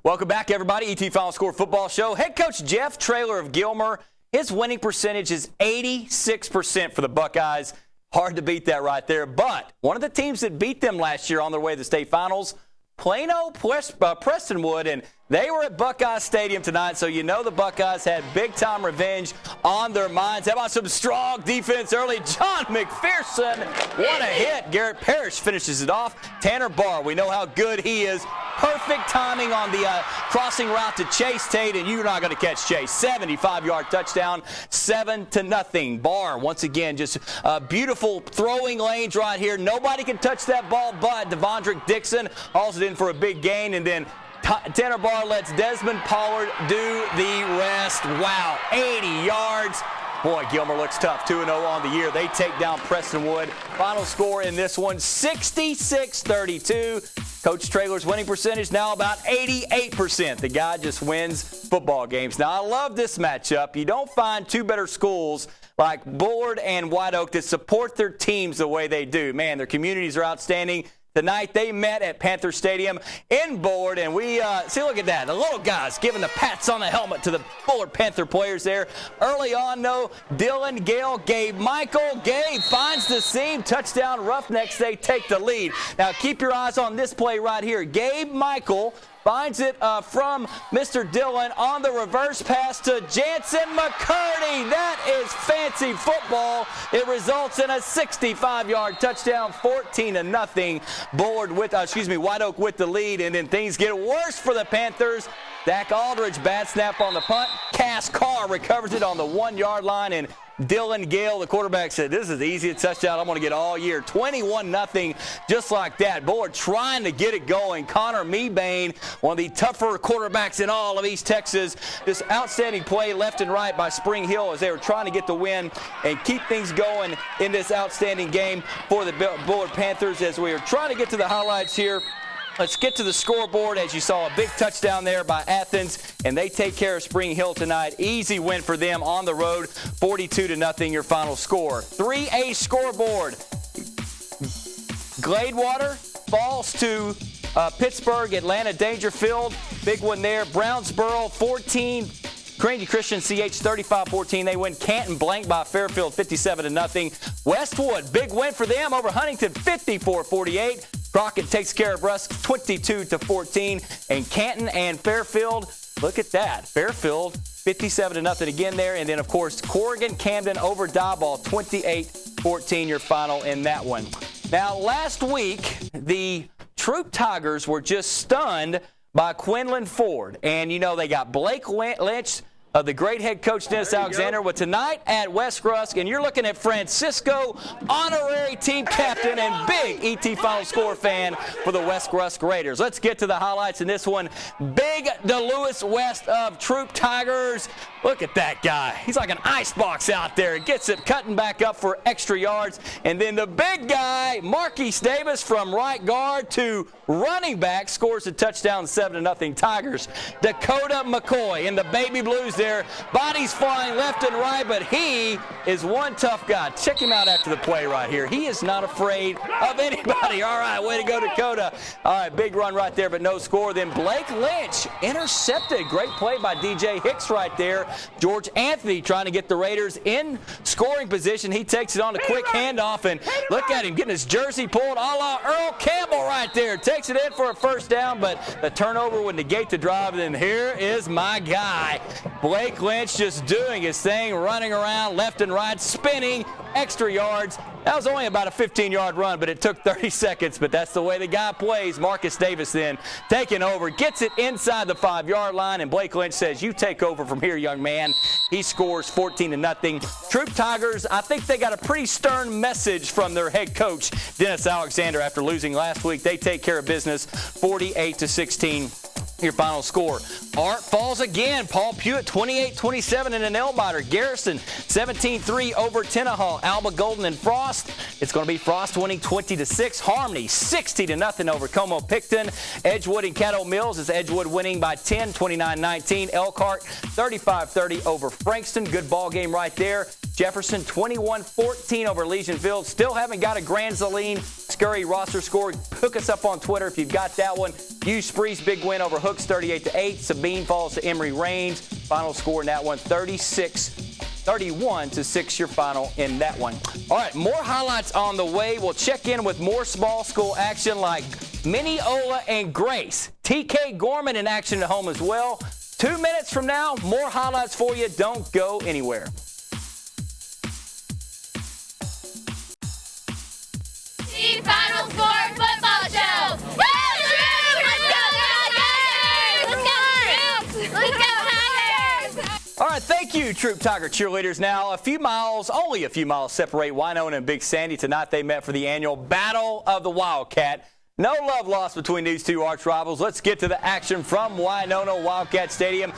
Welcome back, everybody. ET Final Score Football Show. Head coach Jeff Traylor of Gilmer, his winning percentage is 86% for the Buckeyes. Hard to beat that right there. But one of the teams that beat them last year on their way to the state finals, Plano Prestonwood, and they were at Buckeye Stadium tonight, so you know the Buckeyes had big-time revenge on their minds. How about some strong defense early? John McPherson, what a hit. Garrett Parrish finishes it off. Tanner Barr, we know how good he is. Perfect timing on the crossing route to Chase Tate, and you're not going to catch Chase. 75-yard touchdown, 7-0. Barr, once again, just beautiful throwing lanes right here. Nobody can touch that ball but Devondrick Dixon. Hauls it in for a big gain, and then Tanner Barr lets Desmond Pollard do the rest. Wow, 80 yards. Boy, Gilmer looks tough, 2-0 on the year. They take down Prestonwood. Final score in this one, 66-32. Coach Traylor's winning percentage now about 88%. The guy just wins football games. Now, I love this matchup. You don't find two better schools like Bullard and White Oak that support their teams the way they do. Man, their communities are outstanding. Tonight, they met at Panther Stadium in Bullard, and we see, look at that. The little guys giving the pats on the helmet to the Bullard Panther players there. Early on, though, Dylan Gale, Gabe Michael. Gabe finds the seam. Touchdown, Roughnecks. They take the lead. Now, keep your eyes on this play right here. Gabe Michael finds it from Mr. Dillon on the reverse pass to Jansen McCurdy. That is fancy football. It results in a 65-yard touchdown, 14-0. Bullard with, White Oak with the lead, and then things get worse for the Panthers. Zach Aldridge, bad snap on the punt. Cass Carr recovers it on the 1-yard line, and Dylan Gale, the quarterback, said, this is the easiest touchdown I'm going to get all year. 21-0, just like that. Bullard trying to get it going. Connor Mebane, one of the tougher quarterbacks in all of East Texas. This outstanding play left and right by Spring Hill as they were trying to get the win and keep things going in this outstanding game for the Bullard Panthers. As we are trying to get to the highlights here, let's get to the scoreboard. As you saw, a big touchdown there by Athens, and they take care of Spring Hill tonight. Easy win for them on the road, 42-0 your final score. 3A scoreboard. Gladewater falls to Pittsburgh, Atlanta Dangerfield. Big one there. Brownsboro 14. Trinity Christian CH 35-14. They win Canton blank by Fairfield 57-0. Westwood, big win for them over Huntington 54-48. Crockett takes care of Rusk 22-14. And Canton and Fairfield, look at that. Fairfield 57-0 again there. And then, of course, Corrigan Camden over Diboll 28-14 your final in that one. Now, last week, the Troop Tigers were just stunned by Quinlan Ford. And, you know, they got Blake Lynch, the great head coach Dennis Alexander, with tonight at West Rusk, and you're looking at Francisco, honorary team captain and big ET Final Score fan for the West Rusk Raiders. Let's get to the highlights in this one. Big DeLewis West of Troop Tigers. Look at that guy. He's like an icebox out there. Gets it cutting back up for extra yards. And then the big guy, Marquise Davis, from right guard to running back, scores a touchdown, 7-0 Tigers. Dakota McCoy in the baby blues there. Bodies flying left and right, but he is one tough guy. Check him out after the play right here. He is not afraid of anybody. All right, way to go, Dakota. All right, big run right there, but no score. Then Blake Lynch intercepted. Great play by DJ Hicks right there. George Anthony trying to get the Raiders in scoring position. He takes it on a quick handoff, and look at him getting his jersey pulled a la Earl Campbell right there. Takes it in for a first down, but the turnover would negate the drive. And then here is my guy, Blake Lynch, just doing his thing, running around left and right, spinning, extra yards. That was only about a 15-yard run, but it took 30 seconds. But that's the way the guy plays. Marcus Davis then taking over, gets it inside the 5-yard line, and Blake Lynch says, you take over from here, young man. He scores 14-0. Troop Tigers, I think they got a pretty stern message from their head coach, Dennis Alexander, after losing last week. They take care of business, 48-16. Your final score. Art falls again. Paul Pewitt, 28-27 in an Elmiter. Garrison, 17-3 over Tenaha. Alba Golden and Frost. It's going to be Frost winning 20-6. Harmony, 60-0 over Como Picton. Edgewood and Caddo Mills is Edgewood winning by 10, 29-19. Elkhart, 35-30 over Frankston. Good ball game right there. Jefferson, 21-14 over Legion Field. Still haven't got a Grand Saline Scurry roster score. Hook us up on Twitter if you've got that one. Hugh Spree's big win over Hooks, 38-8. Sabine falls to Emory Rains. Final score in that one, 31-6 your final in that one. All right, more highlights on the way. We'll check in with more small school action like Mineola and Grace. TK Gorman in action at home as well. 2 minutes from now, more highlights for you. Don't go anywhere. Final Four football show. Let's go Tigers! All right, thank you, Troop Tiger cheerleaders. Now, only a few miles separate Winona and Big Sandy. Tonight they met for the annual Battle of the Wildcat. No love lost between these two arch rivals. Let's get to the action from Winona Wildcat Stadium.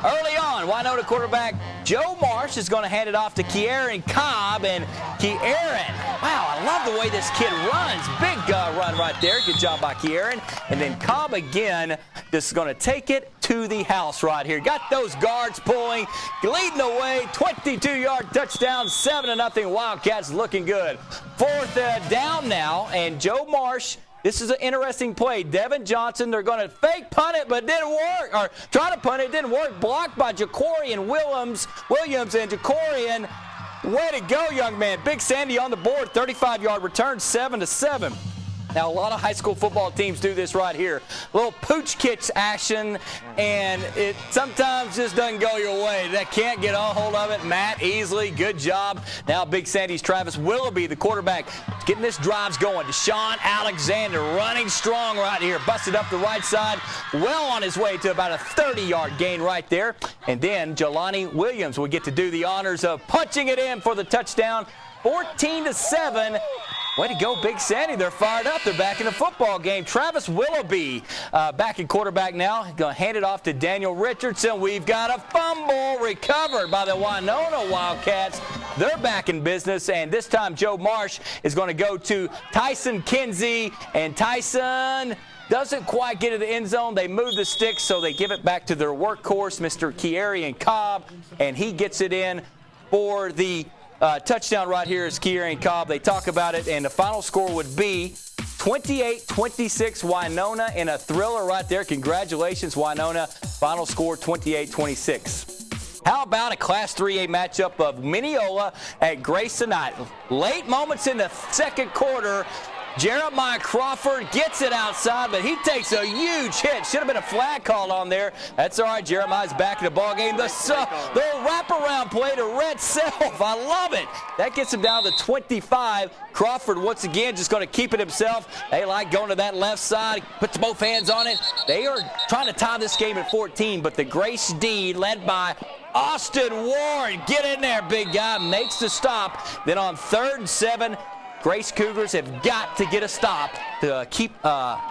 Early on, Winona quarterback Joe Marsh is going to hand it off to Kieran Cobb. And Kieran, wow, I love the way this kid runs. Big run right there. Good job by Kieran. And then Cobb again, just going to take it to the house right here. Got those guards pulling, leading the way. 22-yard touchdown, 7-0 Wildcats looking good. Fourth down now, and Joe Marsh. This is an interesting play. Devin Johnson, they're going to fake punt it, but it didn't work. Or try to punt it, didn't work. Blocked by Jacorian Williams, and Jacorian, way to go, young man. Big Sandy on the board, 35-yard return, 7-7. Now, a lot of high school football teams do this right here. A little pooch kicks action, and it sometimes just doesn't go your way. That can't get a hold of it. Matt Easley, good job. Now, Big Sandy's Travis Willoughby, the quarterback, getting this drives going. Deshaun Alexander running strong right here. Busted up the right side, well on his way to about a 30-yard gain right there. And then Jelani Williams will get to do the honors of punching it in for the touchdown. 14-7. Way to go, Big Sandy. They're fired up. They're back in the football game. Travis Willoughby back in quarterback now. Going to hand it off to Daniel Richardson. We've got a fumble recovered by the Winona Wildcats. They're back in business, and this time Joe Marsh is going to go to Tyson Kinsey, and Tyson doesn't quite get to the end zone. They move the sticks, so they give it back to their workhorse, Mr. Kieran Cobb, and he gets it in for the touchdown right here is Kieran Cobb. They talk about it, and the final score would be 28-26 Winona in a thriller right there. Congratulations, Winona. Final score 28-26. How about a Class 3A matchup of Mineola at Grace tonight? Late moments in the second quarter. Jeremiah Crawford gets it outside, but he takes a huge hit. Should have been a flag called on there. That's all right. Jeremiah's back in the ballgame. The wraparound play to Red Self. I love it. That gets him down to 25. Crawford, once again, just going to keep it himself. They like going to that left side. Puts both hands on it. They are trying to tie this game at 14, but the Grace D, led by Austin Ward, get in there, big guy, makes the stop. Then on 3rd and 7, Grace Cougars have got to get a stop to keep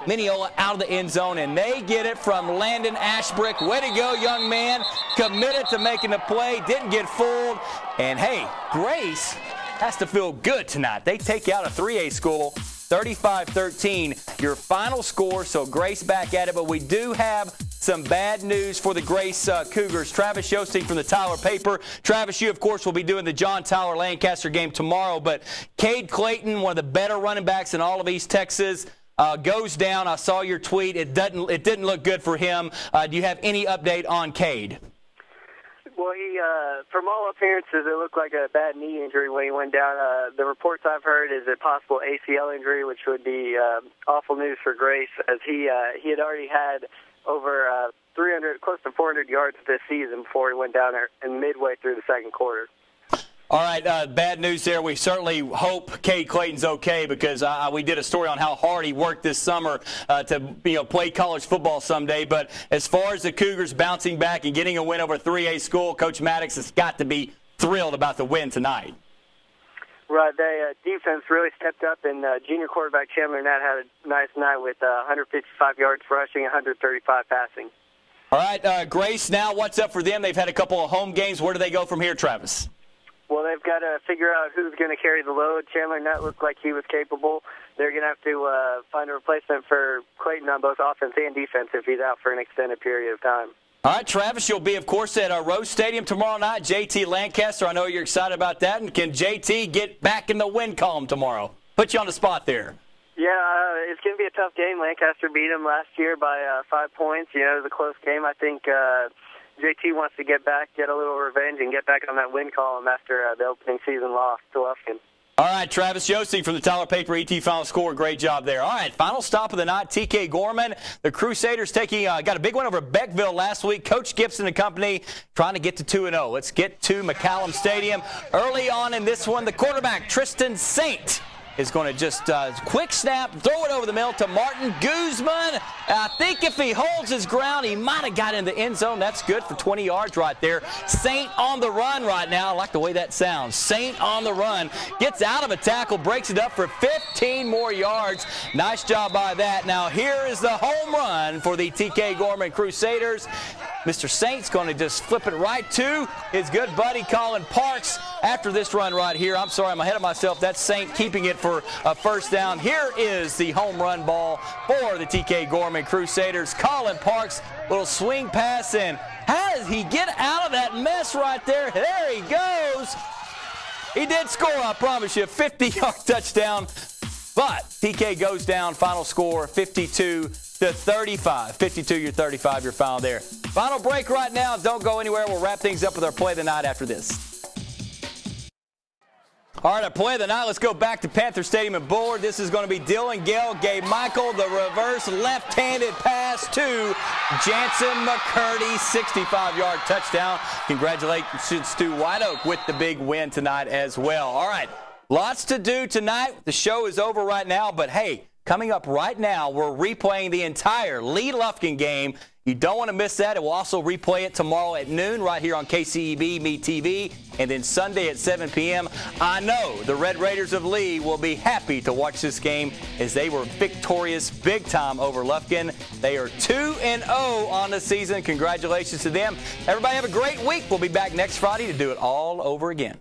Mineola out of the end zone, and they get it from Landon Ashbrick. Way to go, young man. Committed to making the play, didn't get fooled. And, hey, Grace has to feel good tonight. They take out a 3A school, 35-13, your final score, so Grace back at it. But we do have some bad news for the Grace Cougars. Travis Yosting from the Tyler Paper. Travis, you, of course, will be doing the John Tyler Lancaster game tomorrow, but Cade Clayton, one of the better running backs in all of East Texas, goes down. I saw your tweet. It didn't look good for him. Do you have any update on Cade? Well, he, from all appearances, it looked like a bad knee injury when he went down. The reports I've heard is a possible ACL injury, which would be awful news for Grace, as he had already had over 300, close to 400 yards this season before he went down there and midway through the second quarter. All right, bad news there. We certainly hope Cade Clayton's okay, because we did a story on how hard he worked this summer to play college football someday. But as far as the Cougars bouncing back and getting a win over 3A school, Coach Maddox has got to be thrilled about the win tonight. Right, the defense really stepped up, and junior quarterback Chandler Nat had a nice night with 155 yards rushing, 135 passing. All right, Grace, now what's up for them? They've had a couple of home games. Where do they go from here, Travis? Well, they've got to figure out who's going to carry the load. Chandler Nutt looked like he was capable. They're going to have to find a replacement for Clayton on both offense and defense if he's out for an extended period of time. All right, Travis, you'll be, of course, at Rose Stadium tomorrow night. JT Lancaster, I know you're excited about that. And can JT get back in the win column tomorrow? Put you on the spot there. Yeah, it's going to be a tough game. Lancaster beat him last year by 5 points. You know, it was a close game. I think JT wants to get back, get a little revenge, and get back on that win column after the opening season loss to Lufkin. All right, Travis Yossi from the Tyler Paper ET Final Score. Great job there. All right, final stop of the night, TK Gorman. The Crusaders got a big one over Beckville last week. Coach Gibson and company trying to get to 2-0. Let's get to McCallum Stadium. Early on in this one, the quarterback, Tristan Saint, is going to just quick snap, throw it over the middle to Martin Guzman. I think if he holds his ground, he might have got in the end zone. That's good for 20 yards right there. Saint on the run right now. I like the way that sounds. Saint on the run. Gets out of a tackle, breaks it up for 15 more yards. Nice job by that. Now here is the home run for the TK Gorman Crusaders. Mr. Saint's going to just flip it right to his good buddy Colin Parks after this run right here. I'm sorry, I'm ahead of myself. That's Saint keeping it for a first down. Here is the home run ball for the TK Gorman Crusaders. Colin Parks, little swing pass, and how does he get out of that mess right there? There he goes. He did score, I promise you, 50-yard touchdown. But TK goes down, final score 52-35. 52-35, your final there. Final break right now. Don't go anywhere. We'll wrap things up with our play of the night after this. All right, our play of the night. Let's go back to Panther Stadium and Bullard. This is going to be Dylan Gale gave Michael the reverse left-handed pass to Jansen McCurdy, 65-yard touchdown. Congratulations to White Oak with the big win tonight as well. All right, lots to do tonight. The show is over right now, but hey, coming up right now, we're replaying the entire Lee Lufkin game. You don't want to miss that. We'll also replay it tomorrow at noon right here on KCEB Me TV, and then Sunday at 7 p.m. I know the Red Raiders of Lee will be happy to watch this game as they were victorious big time over Lufkin. They are 2-0 on the season. Congratulations to them. Everybody have a great week. We'll be back next Friday to do it all over again.